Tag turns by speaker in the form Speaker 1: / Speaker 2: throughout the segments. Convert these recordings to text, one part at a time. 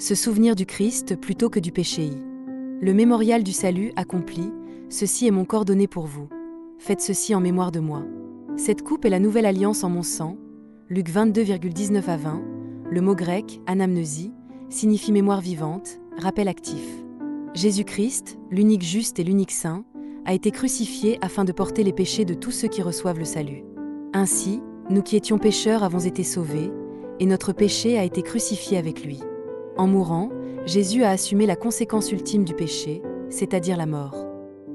Speaker 1: Se souvenir du Christ plutôt que du péché. Le mémorial du salut accompli, ceci est mon corps donné pour vous. Faites ceci en mémoire de moi. Cette coupe est la nouvelle alliance en mon sang. Luc 22,19 à 20. Le mot grec, anamnésie, signifie mémoire vivante, rappel actif. Jésus-Christ, l'unique juste et l'unique saint, a été crucifié afin de porter les péchés de tous ceux qui reçoivent le salut. Ainsi, nous qui étions pécheurs avons été sauvés, et notre péché a été crucifié avec lui. En mourant, Jésus a assumé la conséquence ultime du péché, c'est-à-dire la mort.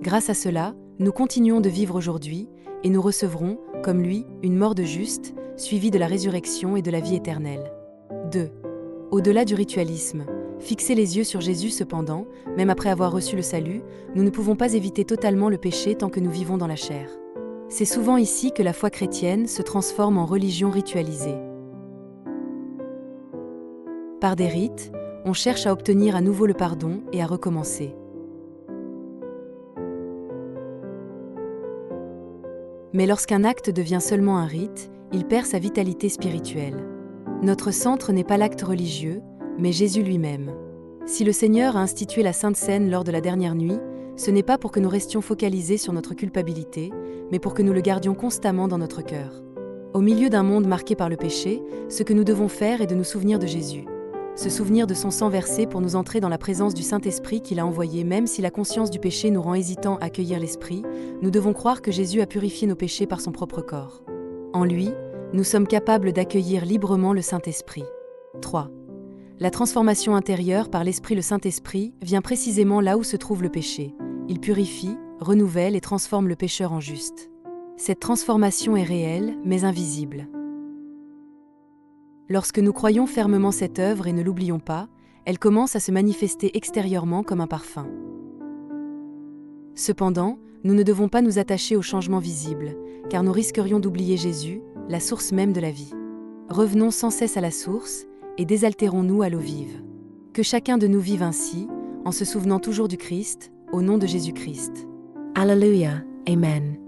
Speaker 1: Grâce à cela, nous continuons de vivre aujourd'hui, et nous recevrons, comme lui, une mort de juste, suivie de la résurrection et de la vie éternelle. 2. Au-delà du ritualisme, fixer les yeux sur Jésus cependant, même après avoir reçu le salut, nous ne pouvons pas éviter totalement le péché tant que nous vivons dans la chair. C'est souvent ici que la foi chrétienne se transforme en religion ritualisée. Par des rites, on cherche à obtenir à nouveau le pardon et à recommencer. Mais lorsqu'un acte devient seulement un rite, il perd sa vitalité spirituelle. Notre centre n'est pas l'acte religieux, mais Jésus lui-même. Si le Seigneur a institué la Sainte Seine lors de la dernière nuit, ce n'est pas pour que nous restions focalisés sur notre culpabilité, mais pour que nous le gardions constamment dans notre cœur. Au milieu d'un monde marqué par le péché, ce que nous devons faire est de nous souvenir de Jésus. Se souvenir de son sang versé pour nous entrer dans la présence du Saint-Esprit qu'il a envoyé. Même si la conscience du péché nous rend hésitants à accueillir l'Esprit, nous devons croire que Jésus a purifié nos péchés par son propre corps. En lui, nous sommes capables d'accueillir librement le Saint-Esprit. 3. La transformation intérieure par l'Esprit. Le Saint-Esprit vient précisément là où se trouve le péché. Il purifie, renouvelle et transforme le pécheur en juste. Cette transformation est réelle, mais invisible. Lorsque nous croyons fermement cette œuvre et ne l'oublions pas, elle commence à se manifester extérieurement comme un parfum. Cependant, nous ne devons pas nous attacher aux changements visibles, car nous risquerions d'oublier Jésus, la source même de la vie. Revenons sans cesse à la source et désaltérons-nous à l'eau vive. Que chacun de nous vive ainsi, en se souvenant toujours du Christ, au nom de Jésus-Christ. Alléluia. Amen.